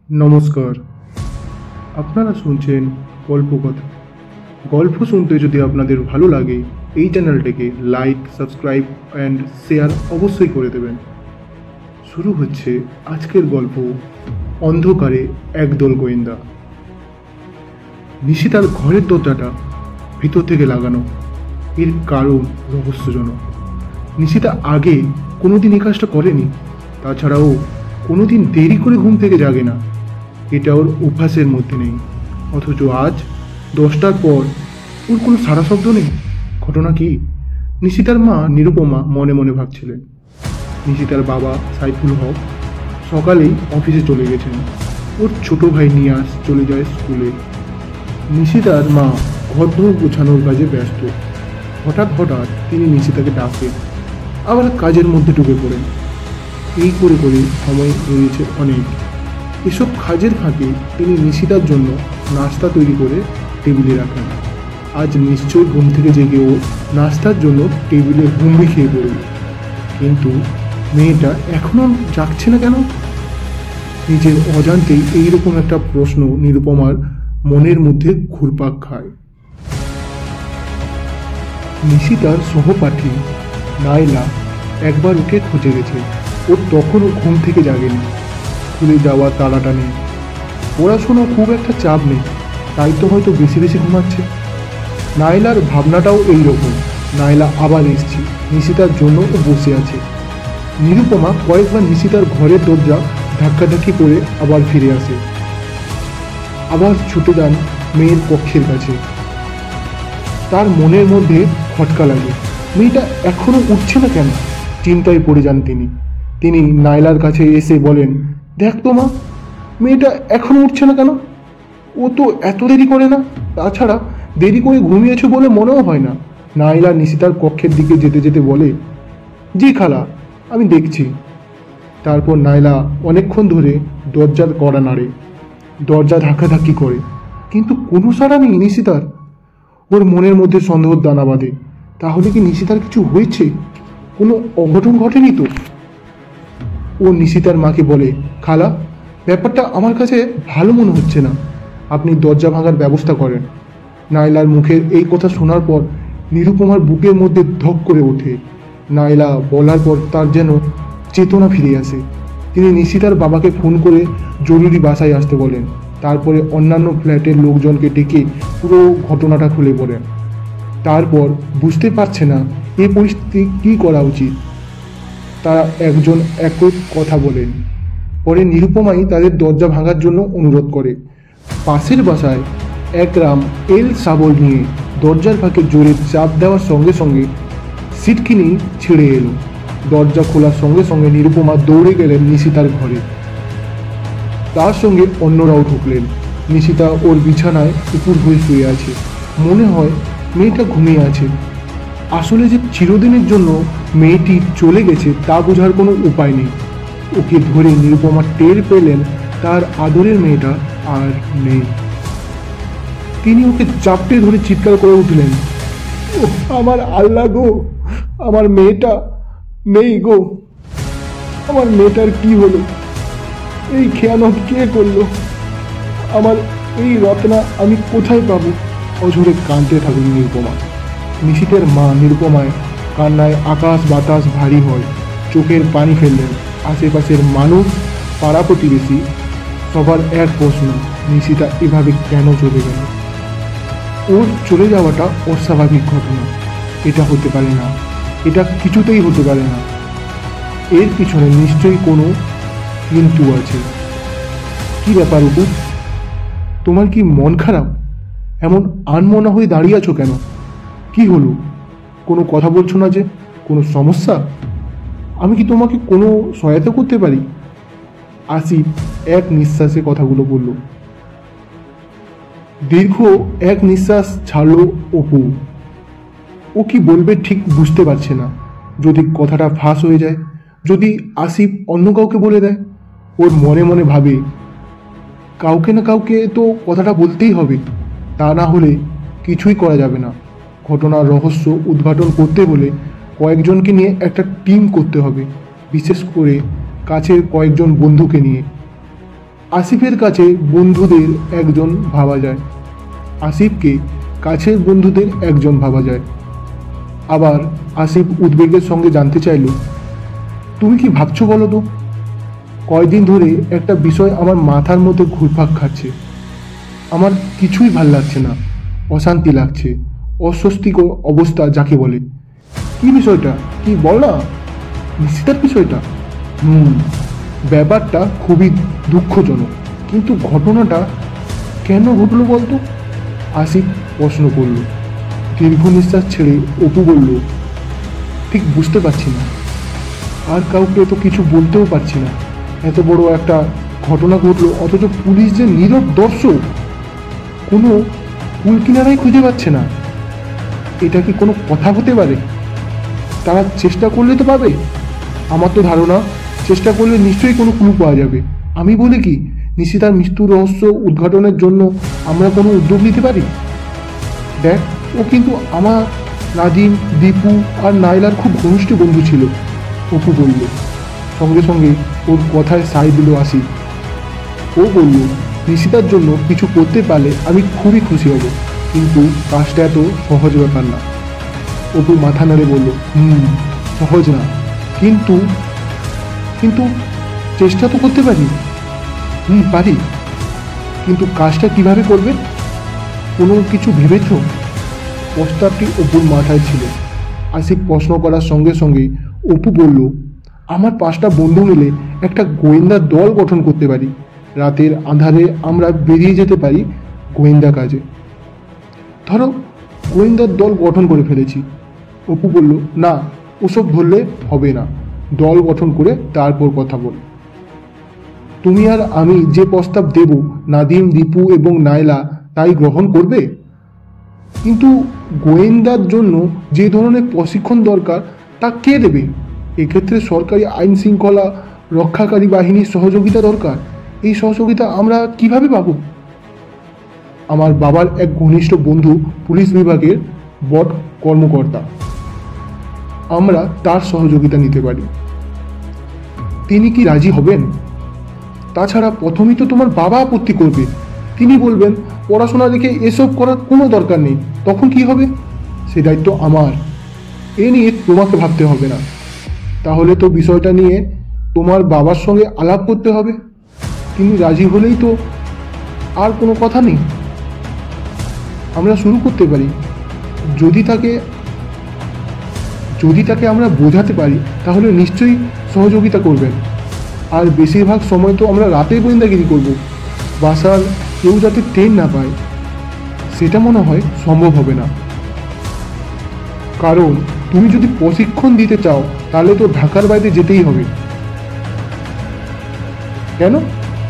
নমস্কার। আপনারা শুনছেন গল্পকথা। গল্প শুনতে যদি আপনাদের ভালো লাগে এই চ্যানেলটিকে লাইক, সাবস্ক্রাইব অ্যান্ড শেয়ার অবশ্যই করে দেবেন। শুরু হচ্ছে আজকের গল্প, অন্ধকারে একদল গোয়েন্দা। নিশিতার ঘরের দরজাটা ভিতর থেকে লাগানো, এর কারণ রহস্যজনক। নিশিতা আগে কোনোদিন এই কাজটা করেনি, তাছাড়াও কোনোদিন দেরি করে ঘুম থেকে জাগে না, এটা ওর অভ্যাসের মধ্যে নেই। অথচ আজ 10টার পর ওর কোনো সাড়া শব্দ নেই। ঘটনা কি? নিশিতার মা নিরুপমা মনে মনে ভাবছিলেন। নিশিতার বাবা সাইফুল হক সকালেই অফিসে চলে গেছেন, ওর ছোট ভাই নিয়াজ চলে যায় স্কুলে। নিশিতার মা ঘরদোর গোছানোর কাজে ব্যস্ত। হঠাৎ তিনি নিশিতাকে ডাকেন, আবার কাজের মধ্যে ঢুকে পড়েন। এই করে সময় রয়েছে অনেক। এসব কাজের ফাঁকে তিনি নিশিতার জন্য নাস্তা তৈরি করে টেবিলে রাখেন। আজ নিশ্চয়ই ঘুম থেকে জেগে ও নাস্তার জন্য টেবিলে হুমড়ি খেয়ে পড়বে, কিন্তু মেয়েটা এখনো জাগছে না কেন? নিজের অজান্তেই এইরকম একটা প্রশ্ন নিরুপমার মনের মধ্যে ঘুরপাক খায়। নিশিতার সহপাঠী নাইলা একবার ওকে খুঁজে গেছে। ও তখনও ঘুম থেকে জাগেনি, স্কুলে যাওয়ার তাড়াটা নেই, পড়াশোনা খুব একটা চাপ নেই, তাই তো হয়তো বেশি বেশি ঘুমাচ্ছে। নাইলার ভাবনাটাও এইরকম। নাইলা আবার এসছে, নিশিতার জন্য ও বসে আছে। নিরুপমা কয়েকবার নিশিতার ঘরের দরজা ধাক্কাধাক্কি করে আবার ফিরে আসে, আবার ছুটে যান মেয়ের কক্ষের কাছে। তার মনের মধ্যে খটকা লাগে, মেয়েটা এখনো উঠছে না কেন? চিন্তায় পড়ে যান তিনি নাইলার কাছে এসে বলেন, দেখ তো মা, মেয়েটা এখনো উঠছে না কেন? ও তো এত দেরি করে না, তাছাড়া দেরি করে ঘুমিয়েছে বলে মনেও হয় না। নাইলা নিশিতার কক্ষের দিকে যেতে যেতে বলে, জি খালা, আমি দেখছি। তারপর নাইলা অনেকক্ষণ ধরে দরজার কড়া নাড়ে, দরজা ধাক্কাধাক্কি করে, কিন্তু কোনো সাড়া নেই নিশিতার। ওর মনের মধ্যে সন্দেহের দানা বাঁধে, তাহলে কি নিশিতার কিছু হয়েছে? কোনো অঘটন ঘটেনি তো? ও নিশিতার মাকে বলে, খালা, ব্যাপারটা আমার কাছে ভালো মনে হচ্ছে না, আপনি দরজা ভাঙার ব্যবস্থা করেন। নাইলার মুখের এই কথা শোনার পর নিরুপমার বুকের মধ্যে ধক করে ওঠে। নাইলা বলার পর তার যেন চেতনা ফিরে আসে। তিনি নিশিতার বাবাকে ফোন করে জরুরি বাসায় আসতে বলেন। তারপরে অন্যান্য ফ্ল্যাটের লোকজনকে ডেকে পুরো ঘটনাটা খুলে বলেন। তারপর বুঝতে পারছে না এই পরিস্থিতি কী করা উচিত। তারা একজন একই কথা বলেন। পরে নিরুপমাই তাদের দরজা ভাঙার জন্য অনুরোধ করে। পাশের বাসায় একরাম এল শাবল নিয়ে দরজার ফাঁকে জোরে চাপ দেওয়ার সঙ্গে সঙ্গে সিটকিনি ছিঁড়ে এলো। দরজা খোলার সঙ্গে সঙ্গে নিরুপমা দৌড়ে গেলেন নিশিতার ঘরে। তার সঙ্গে অন্যরাও ঢুকলেন। নিশিতা ওর বিছানায় উপুর হয়ে শুয়ে আছে, মনে হয় মেয়েটা ঘুমিয়ে আছে। আসলে যে চিরদিনের জন্য মেয়েটি চলে গেছে তা বোঝার কোনো উপায় নেই। ওকে ধরে নিরুপমা টের পেলেন তার আদরের মেয়েটা আর নেই। তিনি ওকে চাপটে ধরে চিৎকার করে উঠলেন, ও আমার আল্লাহ গো, আমার মেয়েটা নেই গো, আমার মেয়েটার কি হলো? এই খেয়ানত কে করলো? আমার এই রত্না আমি কোথায় পাবো? অঝরে কাঁদতে থাকুন নিরুপমা। নিশিতের মা নিরুপমায় কান্নায় আকাশ বাতাস ভারী হয়, চোখের পানি ফেললেন। আশেপাশের মানুষ, পাড়া প্রতিবেশী, সবার এক প্রশ্ন, নিশিতা এভাবে কেন চলে গেল? ওর চলে যাওয়াটা অস্বাভাবিক ঘটনা, এটা হতে পারে না, এটা কিছুতেই হতে পারে না। এর পিছনে নিশ্চয়ই কোনো কিন্তু আছে। কি ব্যাপার উপু, তোমার কি মন খারাপ? এমন আনমনা হয়ে দাঁড়িয়ে আছো কেন? কি হলো? কোনো কথা বলছো না যে? কোনো সমস্যা? আমি কি তোমাকে কোনো সহায়তা করতে পারি? আসিফ এক নিঃশ্বাসে কথাগুলো বলল। দীর্ঘ এক নিঃশ্বাস ছাড়ল অপু। ও কি বলবে ঠিক বুঝতে পারছে না। যদি কথাটা ফাঁস হয়ে যায়, যদি আসিফ অন্য কাউকে বলে দেয়। ওর মনে মনে ভাবে, কাউকে না কাউকে তো কথাটা বলতেই হবে, তা না হলে কিছুই করা যাবে না। ঘটনার রহস্য উদ্ঘাটন করতে হলে কয়েকজনকে নিয়ে একটা টিম করতে হবে, বিশেষ করে কাছের কয়েকজন বন্ধুকে নিয়ে। আসিফের কাছে বন্ধুদের একজন ভাবা যায়, আসিফকে কাছের বন্ধুদের একজন ভাবা যায়। আবার আসিফ উদ্বেগের সঙ্গে জানতে চাইল, তুমি কি ভাবছো বলো তো? কয়দিন ধরে একটা বিষয় আমার মাথার মধ্যে ঘুরপাক খাচ্ছে। আমার কিছুই ভাল লাগছে না, অশান্তি লাগছে, অস্বস্তিকর অবস্থা যাকে বলে। কি বিষয়টা, কি বল না? নিশ্চিতার বিষয়টা। ব্যাপারটা খুবই দুঃখজনক, কিন্তু ঘটনাটা কেন ঘটলো বলতো? আসিফ প্রশ্ন করল। দীর্ঘ নিঃশ্বাস ছেড়ে অপু বলল, ঠিক বুঝতে পারছি না, আর কাউকে তো কিছু বলতেও পারছি না। এত বড় একটা ঘটনা ঘটলো, অথচ পুলিশ যে নীরব দর্শক, কোনো কুল কিনারাই খুঁজে পাচ্ছে না। এটা কি কোনো কথা হতে পারে? তারা চেষ্টা করলে তো পাবে। আমার তো ধারণা চেষ্টা করলে নিশ্চয়ই কোনো ক্লু পাওয়া যাবে। আমি বলি কি, নিশিতার মৃত্যুর রহস্য উদ্ঘাটনের জন্য আমরা কোনো উদ্যোগ নিতে পারি। দেখ, ও কিন্তু আমার, নাদিম, দীপু আর নাইলার খুব ঘনিষ্ঠ বন্ধু ছিল, অপু বলল। সঙ্গে সঙ্গে ওর কথায় সাই দিল আসি। ও বলল, নিশিতার জন্য কিছু করতে পারলে আমি খুবই খুশি হব, কিন্তু কাজটা এত সহজ ব্যাপার না। অপু মাথা নাড়ে বলল, সহজ না, কিন্তু কিন্তু চেষ্টা তো করতে পারি। পারি, কিন্তু কাজটা কিভাবে করবে? কোনো কিছু ভেবেছ? প্রস্তাবটি অপুর মাথায় ছিল। আসিফ প্রশ্ন করার সঙ্গে সঙ্গে অপু বলল, আমার 5টা বন্ধু মিলে একটা গোয়েন্দা দল গঠন করতে পারি। রাতের আঁধারে আমরা বেরিয়ে যেতে পারি গোয়েন্দা কাজে। ধরো গোয়েন্দার দল গঠন করে ফেলেছি। অপু বলল, না, ওসব ধরলে হবে না, দল গঠন করে তারপর কথা বল। তুমি আর আমি যে প্রস্তাব দেব, নাদিম, দীপু এবং নাইলা তাই গ্রহণ করবে। কিন্তু গোয়েন্দার জন্য যে ধরনের প্রশিক্ষণ দরকার তা কে দেবে? এক্ষেত্রে সরকারি আইন শৃঙ্খলা রক্ষাকারী বাহিনীর সহযোগিতা দরকার। এই সহযোগিতা আমরা কিভাবে পাবো? আমার বাবার এক ঘনিষ্ঠ বন্ধু পুলিশ বিভাগের বট কর্মকর্তা, আমরা তার সহযোগিতা নিতে পারি। তিনি কি রাজি হবেন? তাছাড়া প্রথমেই তো তোমার বাবা আপত্তি করবে। তিনি বলবেন, পড়াশোনা রেখে এসব করার কোনো দরকার নেই। তখন কি হবে? সে দায়িত্ব আমার। এ নিয়ে তোমাকে ভাবতে হবে না। তাহলে তো বিষয়টা নিয়ে তোমার বাবার সঙ্গে আলাপ করতে হবে। তিনি রাজি হলেই তো আর কোনো কথা নেই। আমরা শুরু করতে পারি। যদি তাকে আমরা বোঝাতে পারি, তাহলে নিশ্চয়ই সহযোগিতা করবেন। আর বেশিরভাগ সময় তো আমরা রাতেই গোয়েন্দাগিরি করব। বাসার কেউ যাতে ট্রেন না পায়, সেটা মনে হয় সম্ভব হবে না। কারণ তুমি যদি প্রশিক্ষণ দিতে চাও, তাহলে তো ঢাকার বাইরে যেতেই হবে। কেন?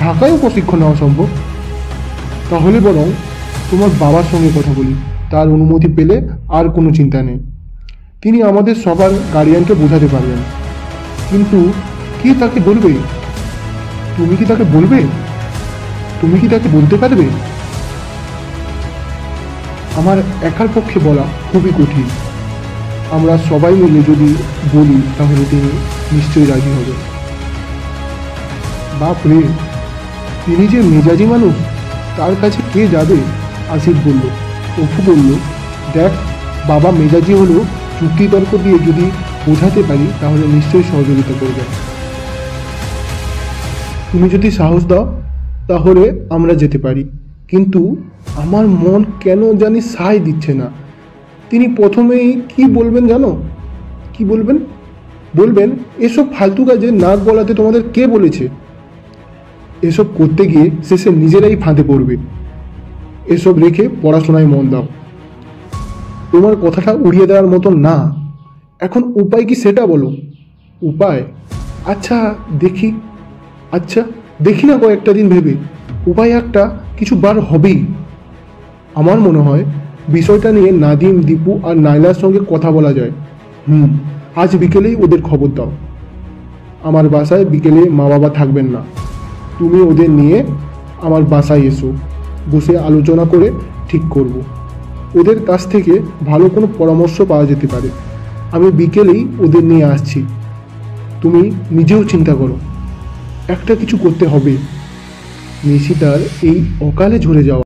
ঢাকায়ও প্রশিক্ষণ নেওয়া সম্ভব। তাহলে বরং তোমার বাবার সঙ্গে কথা বলি, তার অনুমতি পেলে আর কোনো চিন্তা নেই। তিনি আমাদের সবার গার্ডিয়ানকে বোঝাতে পারবেন। কিন্তু কি তাকে বলবে? তুমি কি তাকে বলবে? তুমি কি তাকে বলতে পারবে? আমার একার পক্ষে বলা খুবই কঠিন। আমরা সবাই মিলে যদি বলি, তাহলে তিনি নিশ্চয়ই রাজি হবে। বাপ রে, তিনি যে মেজাজি মানুষ, তার কাছে কে যাবে? আসিফ বলল। অপু বলল, দেখ, বাবা মেজাজি হলেও যুক্তি তর্ক দিয়ে যদি বোঝাতে পারি, তাহলে নিশ্চয়ই সহযোগিতা করবে। তুমি যদি সাহস দাও, তাহলে আমরা যেতে পারি। কিন্তু আমার মন কেন জানি সায় দিচ্ছে না। তিনি প্রথমেই কি বলবেন জানো? কি বলবেন? বলবেন, এসব ফালতু কাজে নাক গলাতে তোমাদের কে বলেছে? এসব করতে গিয়ে শেষে নিজেরাই ফাঁদে পড়বে। এসব রেখে পড়াশোনায় মন দাও। তোমার কথাটা উড়িয়ে দেওয়ার মতো না। এখন উপায় কি সেটা বলো। উপায়? আচ্ছা দেখি না কয়েকটা দিন ভেবে। উপায় একটা কিছু বার হবেই। আমার মনে হয় বিষয়টা নিয়ে নাদিম, দীপু আর নাইলার সঙ্গে কথা বলা যায়। আজ বিকেলেই ওদের খবর দাও। আমার বাসায় বিকেলে মা বাবা থাকবেন না। তুমি ওদের নিয়ে আমার বাসায় এসো, বসে আলোচনা করে ঠিক করব। ওদের কাছ থেকে ভালো কোনো পরামর্শ পাওয়া যেতে পারে। আমি বিকেলেই ওদের নিয়ে আসছি। তুমি নিজেও চিন্তা করো, একটা কিছু করতে হবে। নিশিতার এই অকালে ঝরে যাওয়া।